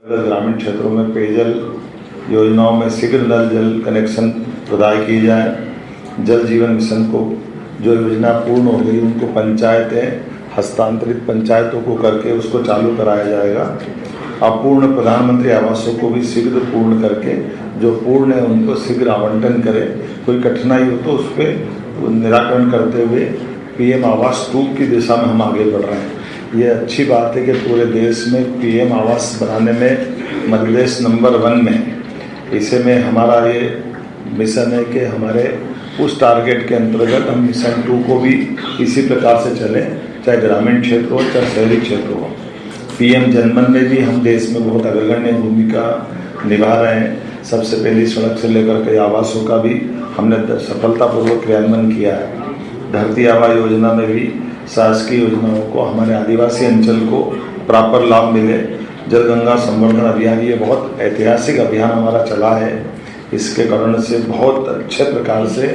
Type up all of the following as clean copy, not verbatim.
ग्रामीण क्षेत्रों में पेयजल योजनाओं में शीघ्र नल जल कनेक्शन प्रदान किए जाए। जल जीवन मिशन को जो योजना पूर्ण हो गई उनको पंचायतें हस्तांतरित पंचायतों को करके उसको चालू कराया जाएगा। अपूर्ण प्रधानमंत्री आवासों को भी शीघ्र पूर्ण करके जो पूर्ण है उनको शीघ्र आवंटन करें। कोई कठिनाई हो तो उस पर निराकरण करते हुए PM आवास 2 की दिशा में हम आगे बढ़ रहे हैं। ये अच्छी बात है कि पूरे देश में PM आवास बनाने में मध्य प्रदेश नंबर 1 में है। इसे में हमारा ये मिशन है कि हमारे उस टारगेट के अंतर्गत हम मिशन 2 को भी इसी प्रकार से चलें, चाहे ग्रामीण क्षेत्र हो चाहे शहरी क्षेत्र हो। PM जनमन में भी हम देश में बहुत अग्रगण्य भूमिका निभा रहे हैं। सबसे पहली सड़क से लेकर के आवासों का भी हमने सफलतापूर्वक क्रियान्वयन किया है। धरती आबा योजना में भी शासकीय योजनाओं को हमारे आदिवासी अंचल को प्रॉपर लाभ मिले। जल गंगा संवर्धन अभियान ये बहुत ऐतिहासिक अभियान हमारा चला है। इसके कारण से बहुत अच्छे प्रकार से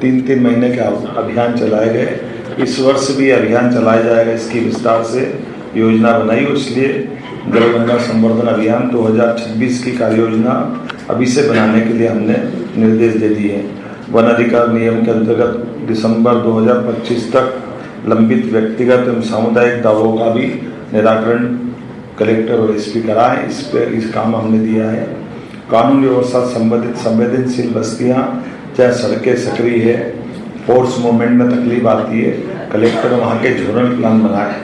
3-3 महीने के अभियान चलाए गए। इस वर्ष भी अभियान चलाया जाएगा। इसकी विस्तार से योजना बनाई और इसलिए जल गंगा संवर्धन अभियान 2026 की कार्य योजना अभी से बनाने के लिए हमने निर्देश दे दिए हैं। वन अधिकार नियम के अंतर्गत दिसंबर 2025 तक लंबित व्यक्तिगत एवं सामुदायिक दावों का भी निराकरण कलेक्टर और SP कराएं। इस काम हमने दिया है। कानून व्यवस्था संबंधित संवेदनशील बस्तियां चाहे सड़कें सक्रिय है, फोर्स मूवमेंट में तकलीफ आती है, कलेक्टर वहाँ के जोनल प्लान बनाए।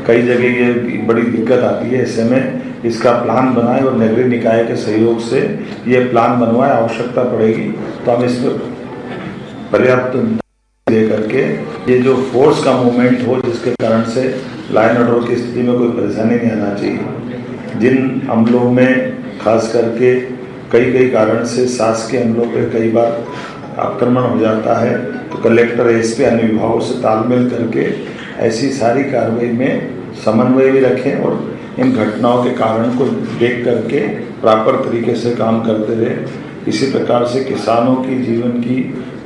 कई जगह ये बड़ी दिक्कत आती है, ऐसे में इसका प्लान बनाए और नगरीय निकाय के सहयोग से ये प्लान बनवाए। आवश्यकता पड़ेगी तो हम इस पर पर्याप्त दे करके ये जो फोर्स का मूवमेंट हो जिसके कारण से लाइन ऑर्डर की स्थिति में कोई परेशानी नहीं आना चाहिए। जिन अमलों में खास करके कई कारण से शासकीय अमलों पे कई बार आक्रमण हो जाता है तो कलेक्टर SP अन्य विभागों से तालमेल करके ऐसी सारी कार्रवाई में समन्वय भी रखें और इन घटनाओं के कारण को देख करके प्रॉपर तरीके से काम करते रहे। इसी प्रकार से किसानों की जीवन की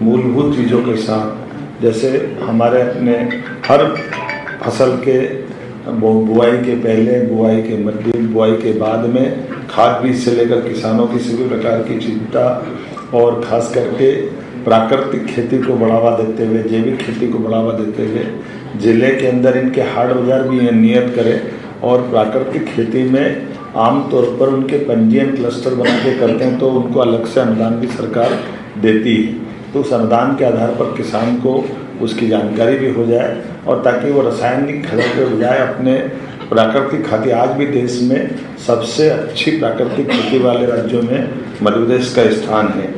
मूलभूत चीज़ों के साथ जैसे हमारे अपने हर फसल के बुआई के पहले, बुआई के मध्य, बुआई के बाद में खाद बीज से लेकर किसानों की सभी प्रकार की चिंता और खास करके प्राकृतिक खेती को बढ़ावा देते हुए, जैविक खेती को बढ़ावा देते हुए जिले के अंदर इनके हाट बाजार भी नियत करें और प्राकृतिक खेती में आमतौर पर उनके पंजीयन क्लस्टर बना के करते हैं तो उनको अलग से अनुदान भी सरकार देती है। तो उस अनुदान के आधार पर किसान को उसकी जानकारी भी हो जाए और ताकि वो रासायनिक खादों के बजाय अपने प्राकृतिक खेती, आज भी देश में सबसे अच्छी प्राकृतिक खेती वाले राज्यों में मध्य प्रदेश का स्थान है।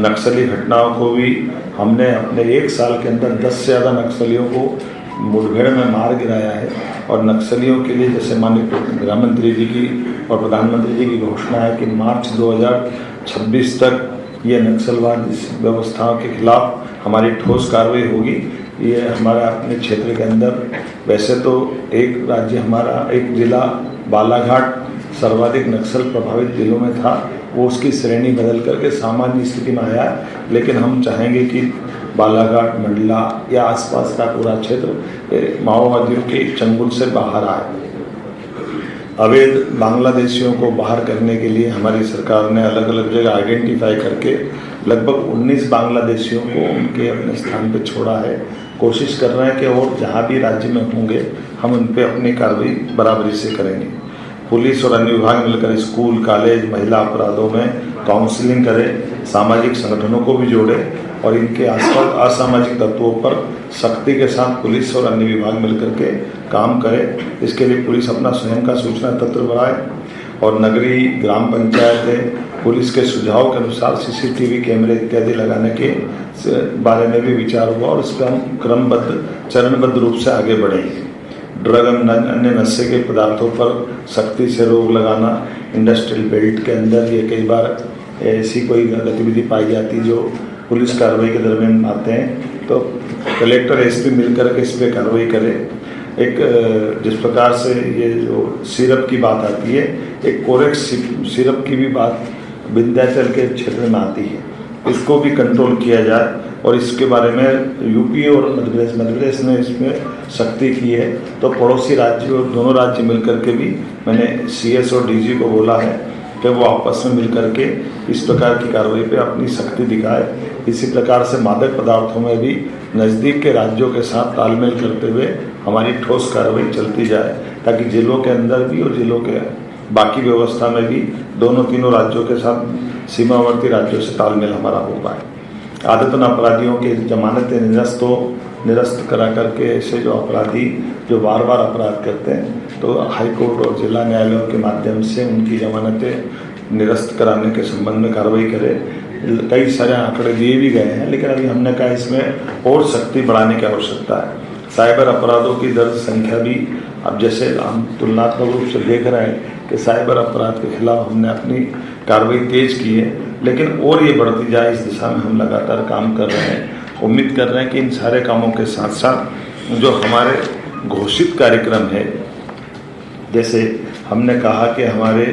नक्सली घटनाओं को भी हमने अपने 1 साल के अंदर 10 से ज़्यादा नक्सलियों को मुठभेड़ में मार गिराया है और नक्सलियों के लिए जैसे माननीय गृहमंत्री जी की और प्रधानमंत्री जी की घोषणा है कि मार्च 2026 तक ये नक्सलवाद व्यवस्थाओं के खिलाफ हमारी ठोस कार्रवाई होगी। ये हमारा अपने क्षेत्र के अंदर वैसे तो एक राज्य हमारा एक जिला बालाघाट सर्वाधिक नक्सल प्रभावित जिलों में था, वो उसकी श्रेणी बदल करके सामान्य स्थिति में आया है। लेकिन हम चाहेंगे कि बालाघाट, मंडला या आसपास का पूरा क्षेत्र माओवादियों के चंगुल से बाहर आए। अवैध बांग्लादेशियों को बाहर करने के लिए हमारी सरकार ने अलग अलग जगह आइडेंटिफाई करके लगभग 19 बांग्लादेशियों को उनके अपने स्थान पर छोड़ा है। कोशिश कर रहे हैं कि और जहाँ भी राज्य में होंगे हम उन पर अपनी कार्रवाई बराबरी से करेंगे। पुलिस और अन्य विभाग मिलकर स्कूल, कॉलेज, महिला अपराधों में काउंसलिंग करें, सामाजिक संगठनों को भी जोड़े और इनके आसपास असामाजिक तत्वों पर सख्ती के साथ पुलिस और अन्य विभाग मिलकर के काम करें। इसके लिए पुलिस अपना स्वयं का सूचना तंत्र बढ़ाए और नगरीय ग्राम पंचायतें पुलिस के सुझाव के अनुसार CCTV कैमरे इत्यादि लगाने के बारे में भी विचार हुआ और इस पर हम क्रमबद्ध चरणबद्ध रूप से आगे बढ़ेंगे। ड्रग अन्य नशे के पदार्थों पर सख्ती से रोक लगाना, इंडस्ट्रियल बेल्ट के अंदर ये कई बार ऐसी कोई गतिविधि पाई जाती जो पुलिस कार्रवाई के दरमियान आते हैं तो कलेक्टर SP मिलकर के इस पर कार्रवाई करे। एक जिस प्रकार से ये जो सिरप की बात आती है, एक कोरेक्स सिरप की भी बात विंध्याचल के क्षेत्र में आती है। इसको भी कंट्रोल किया जाए। और इसके बारे में यूपी और मध्य प्रदेश ने इसमें सख्ती की है, तो पड़ोसी राज्य और दोनों राज्य मिलकर के भी मैंने CS और DG को बोला है कि वो आपस में मिलकर के इस प्रकार की कार्रवाई पे अपनी सख्ती दिखाए। इसी प्रकार से मादक पदार्थों में भी नज़दीक के राज्यों के साथ तालमेल करते हुए हमारी ठोस कार्रवाई चलती जाए, ताकि जिलों के अंदर भी और जिलों के बाकी व्यवस्था में भी दोनों तीनों राज्यों के साथ सीमावर्ती राज्यों से तालमेल हमारा हो पाए। आदतन अपराधियों की जमानतें निरस्त करा करके ऐसे जो अपराधी जो बार बार अपराध करते हैं, तो हाईकोर्ट और जिला न्यायालयों के माध्यम से उनकी जमानतें निरस्त कराने के संबंध में कार्रवाई करें। कई सारे आंकड़े दिए भी गए हैं, लेकिन अभी हमने कहा इसमें और सख्ती बढ़ाने की आवश्यकता है। साइबर अपराधों की दर्ज संख्या भी अब जैसे हम तुलनात्मक रूप से देख रहे हैं कि साइबर अपराध के खिलाफ हमने अपनी कार्रवाई तेज की है, लेकिन और ये बढ़ती जाए इस दिशा में हम लगातार काम कर रहे हैं। उम्मीद कर रहे हैं कि इन सारे कामों के साथ साथ जो हमारे घोषित कार्यक्रम है, जैसे हमने कहा कि हमारे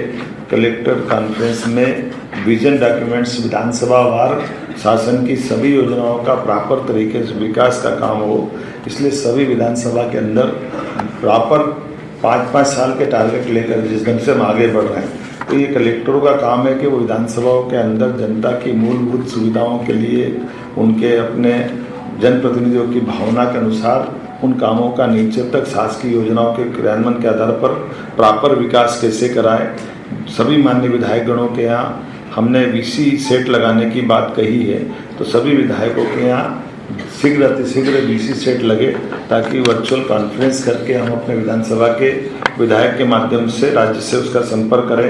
कलेक्टर कॉन्फ्रेंस में विजन डॉक्यूमेंट्स विधानसभा वार शासन की सभी योजनाओं का प्रॉपर तरीके से विकास का काम हो, इसलिए सभी विधानसभा के अंदर प्रॉपर 5-5 साल के टारगेट लेकर जिस ढंग से हम आगे बढ़ रहे हैं, तो ये कलेक्टरों का काम है कि वो विधानसभाओं के अंदर जनता की मूलभूत सुविधाओं के लिए उनके अपने जनप्रतिनिधियों की भावना के अनुसार उन कामों का नीचे तक शासकीय योजनाओं के क्रियान्वयन के आधार पर प्रॉपर विकास कैसे कराएं। सभी माननीय विधायकगणों के यहाँ हमने VC सेट लगाने की बात कही है, तो सभी विधायकों के यहाँ शीघ्र अतिशीघ्र VC सेट लगे, ताकि वर्चुअल कॉन्फ्रेंस करके हम अपने विधानसभा के विधायक के माध्यम से राज्य से उसका संपर्क करें।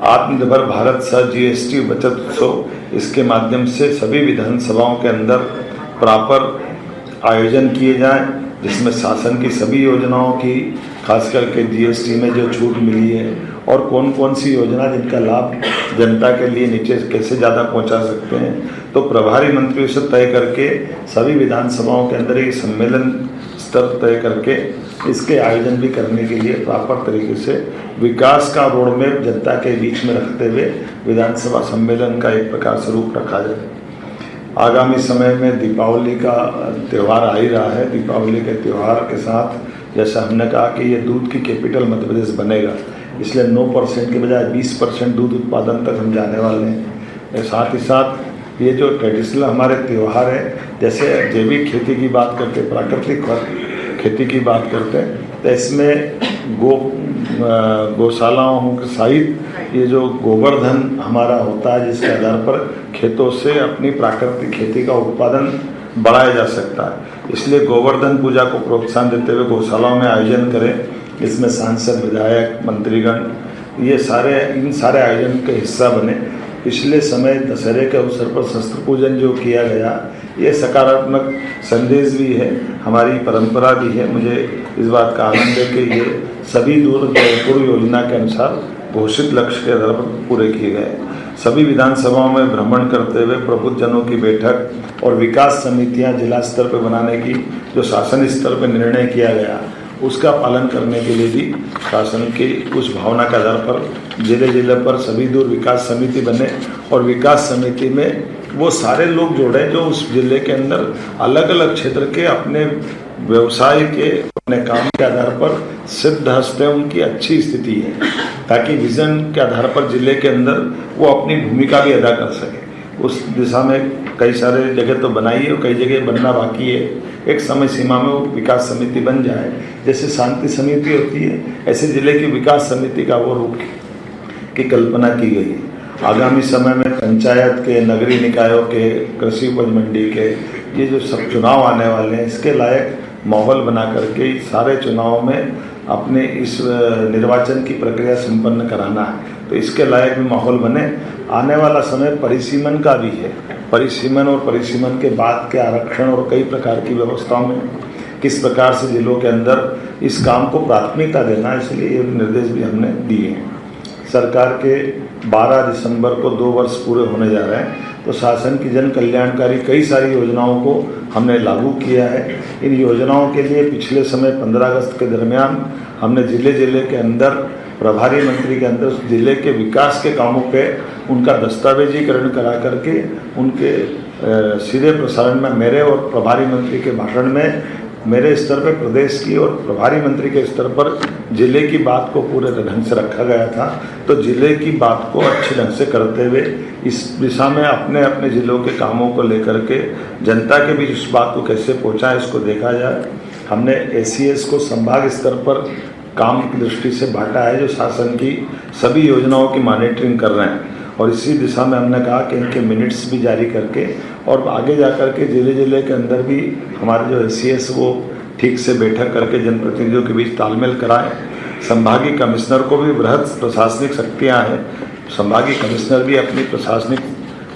आत्मनिर्भर भारत सह GST बचत उत्सव, इसके माध्यम से सभी विधानसभाओं के अंदर प्रॉपर आयोजन किए जाएं, जिसमें शासन की सभी योजनाओं की खास करके GST में जो छूट मिली है और कौन कौन सी योजना जिनका लाभ जनता के लिए नीचे कैसे ज़्यादा पहुंचा सकते हैं, तो प्रभारी मंत्रियों से तय करके सभी विधानसभाओं के अंदर ये सम्मेलन स्तर तय करके इसके आयोजन भी करने के लिए प्रॉपर तरीके से विकास का रोड मैप जनता के बीच में रखते हुए विधानसभा सम्मेलन का एक प्रकार से रूप रखा जाए। आगामी समय में दीपावली का त्यौहार आ ही रहा है। दीपावली के त्यौहार के साथ जैसा हमने कहा कि ये दूध की कैपिटल मध्य प्रदेश बनेगा, इसलिए 9% के बजाय 20% दूध उत्पादन तक हम जाने वाले हैं। साथ ही साथ ये जो ट्रेडिशनल हमारे त्यौहार है, जैसे जैविक खेती की बात करते हैं, प्राकृतिक खेती की बात करते हैं, तो इसमें गौशालाओं के सहित ये जो गोवर्धन हमारा होता है, जिसके आधार पर खेतों से अपनी प्राकृतिक खेती का उत्पादन बढ़ाया जा सकता है। इसलिए गोवर्धन पूजा को प्रोत्साहन देते हुए गौशालाओं में आयोजन करें। इसमें सांसद, विधायक, मंत्रीगण ये इन सारे आयोजन के हिस्सा बने। पिछले समय दशहरे के अवसर पर शस्त्र पूजन जो किया गया, ये सकारात्मक संदेश भी है, हमारी परंपरा भी है। मुझे इस बात का आनंद है कि ये सभी पूर्व योजना के अनुसार घोषित लक्ष्य के आधार पर पूरे किए गए। सभी विधानसभाओं में भ्रमण करते हुए प्रबुद्धजनों की बैठक और विकास समितियां जिला स्तर पर बनाने की जो शासन स्तर पर निर्णय किया गया, उसका पालन करने के लिए भी शासन की उस भावना के आधार पर जिले पर सभी दूर विकास समिति बने और विकास समिति में वो सारे लोग जोड़े जो उस जिले के अंदर अलग अलग क्षेत्र के अपने व्यवसाय के अपने काम के आधार पर सिद्ध हस्ते उनकी अच्छी स्थिति है, ताकि विजन के आधार पर जिले के अंदर वो अपनी भूमिका भी अदा कर सके। उस दिशा में कई सारे जगह तो बनाई है और कई जगह बनना बाकी है। एक समय सीमा में वो विकास समिति बन जाए, जैसे शांति समिति होती है, ऐसे जिले की विकास समिति का वो रूप की कल्पना की गई है। आगामी समय में पंचायत के, नगरीय निकायों के, कृषि उपज मंडी के ये जो सब चुनाव आने वाले हैं, इसके लायक माहौल बना करके सारे चुनावों में अपने इस निर्वाचन की प्रक्रिया संपन्न कराना है, तो इसके लायक भी माहौल बने। आने वाला समय परिसीमन का भी है, परिसीमन और परिसीमन के बाद के आरक्षण और कई प्रकार की व्यवस्थाओं में किस प्रकार से जिलों के अंदर इस काम को प्राथमिकता देना, इसलिए ये निर्देश भी हमने दिए हैं। सरकार के 12 दिसंबर को 2 वर्ष पूरे होने जा रहे हैं, तो शासन की जन कल्याणकारी कई सारी योजनाओं को हमने लागू किया है। इन योजनाओं के लिए पिछले समय 15 अगस्त के दरमियान हमने जिले के अंदर प्रभारी मंत्री के अंदर उस जिले के विकास के कामों पे उनका दस्तावेजीकरण करा करके उनके सीधे प्रसारण में मेरे और प्रभारी मंत्री के भाषण में मेरे स्तर पर प्रदेश की और प्रभारी मंत्री के स्तर पर जिले की बात को पूरे ढंग से रखा गया था। तो जिले की बात को अच्छे ढंग से करते हुए इस दिशा में अपने अपने जिलों के कामों को लेकर के जनता के बीच उस बात को कैसे पहुंचाएं इसको देखा जाए। हमने ACS को संभाग स्तर पर काम की दृष्टि से बांटा है, जो शासन की सभी योजनाओं की मॉनिटरिंग कर रहे हैं, और इसी दिशा में हमने कहा कि इनके मिनट्स भी जारी करके और आगे जा कर के जिले के अंदर भी हमारे जो ACS वो ठीक से बैठक करके जनप्रतिनिधियों के बीच तालमेल कराएं। संभागीय कमिश्नर को भी बृहद प्रशासनिक शक्तियाँ हैं, संभागीय कमिश्नर भी अपनी प्रशासनिक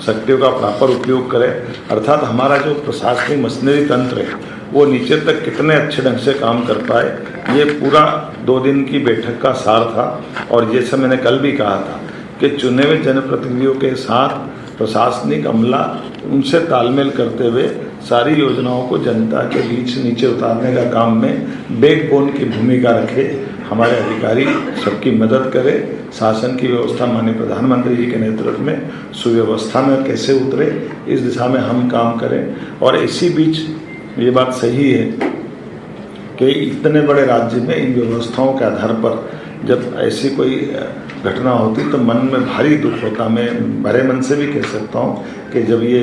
शक्तियों का प्रॉपर उपयोग करें, अर्थात हमारा जो प्रशासनिक मशीनरी तंत्र है वो नीचे तक कितने अच्छे ढंग से काम कर पाए, ये पूरा 2 दिन की बैठक का सार था। और जैसे मैंने कल भी कहा था कि चुने हुए जनप्रतिनिधियों के साथ प्रशासनिक अमला उनसे तालमेल करते हुए सारी योजनाओं को जनता के बीच नीचे उतारने का काम में बैकबोन की भूमिका रखे। हमारे अधिकारी सबकी मदद करें, शासन की व्यवस्था माननीय प्रधानमंत्री जी के नेतृत्व में सुव्यवस्था में कैसे उतरे, इस दिशा में हम काम करें। और इसी बीच ये बात सही है कि इतने बड़े राज्य में इन व्यवस्थाओं के आधार पर जब ऐसी कोई घटना होती तो मन में भारी दुख होता। मैं भरे मन से भी कह सकता हूँ कि जब ये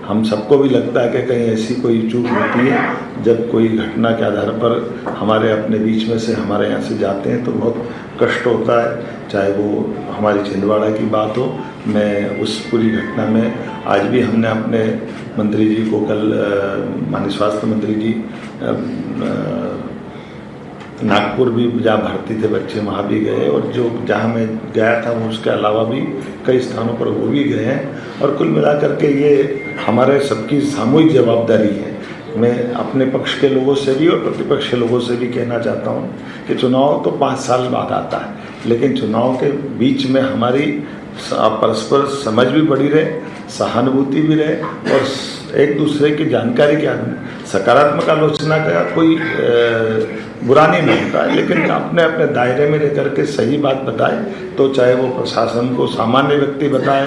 हम सबको भी लगता है कि कहीं ऐसी कोई चूक होती है, जब कोई घटना के आधार पर हमारे अपने बीच में से हमारे यहाँ से जाते हैं तो बहुत कष्ट होता है, चाहे वो हमारी छिंदवाड़ा की बात हो। मैं उस पूरी घटना में आज भी हमने अपने मंत्री जी को कल माननीय स्वास्थ्य मंत्री जी नागपुर भी जहाँ भर्ती थे बच्चे वहाँ भी गए, और जो जहाँ मैं गया था वो उसके अलावा भी कई स्थानों पर वो भी गए हैं। और कुल मिलाकर के ये हमारे सबकी सामूहिक जवाबदारी है। मैं अपने पक्ष के लोगों से भी और प्रतिपक्ष के लोगों से भी कहना चाहता हूँ कि चुनाव तो 5 साल बाद आता है, लेकिन चुनाव के बीच में हमारी परस्पर समझ भी बढ़ी रहे, सहानुभूति भी रहे, और एक दूसरे की जानकारी के सकारात्मक आलोचना का कोई बुरा नहीं मिलता है, लेकिन अपने अपने दायरे में रह करके सही बात बताए, तो चाहे वो प्रशासन को सामान्य व्यक्ति बताए,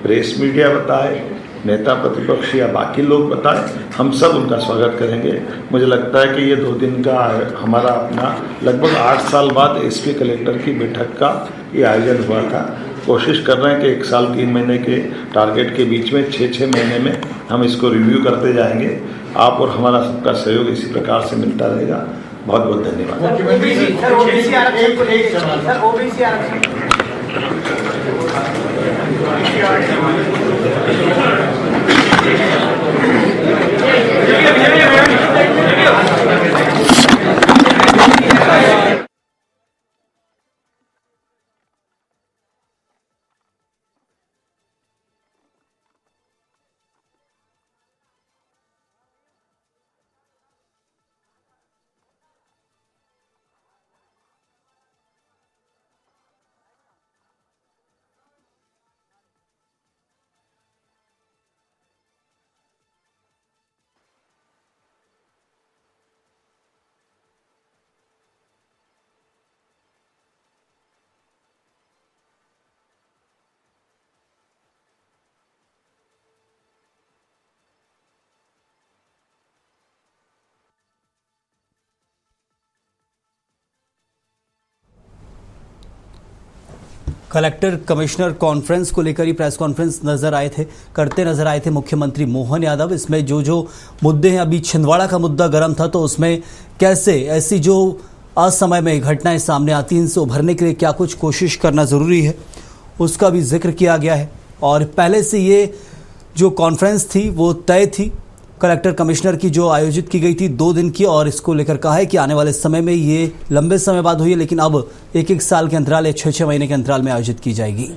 प्रेस मीडिया बताए, नेता प्रतिपक्ष या बाकी लोग बताएं, हम सब उनका स्वागत करेंगे। मुझे लगता है कि ये 2 दिन का हमारा अपना लगभग 8 साल बाद SP कलेक्टर की बैठक का ये आयोजन हुआ था। कोशिश कर रहे हैं कि 1 साल 3 महीने के टारगेट के बीच में 6-6 महीने में हम इसको रिव्यू करते जाएंगे। आप और हमारा सबका सहयोग इसी प्रकार से मिलता रहेगा। बहुत बहुत धन्यवाद। कलेक्टर कमिश्नर कॉन्फ्रेंस को लेकर ही प्रेस कॉन्फ्रेंस करते नजर आए थे मुख्यमंत्री मोहन यादव। इसमें जो मुद्दे हैं, अभी छिंदवाड़ा का मुद्दा गर्म था, तो उसमें कैसे ऐसी जो असमय में घटनाएं सामने आती हैं इनसे उभरने के लिए क्या कुछ कोशिश करना जरूरी है उसका भी जिक्र किया गया है। और पहले से ये जो कॉन्फ्रेंस थी वो तय थी कलेक्टर कमिश्नर की, जो आयोजित की गई थी 2 दिन की, और इसको लेकर कहा है कि आने वाले समय में ये लंबे समय बाद हुई है, लेकिन अब 1-1 साल के अंतराल या 6-6 महीने के अंतराल में आयोजित की जाएगी।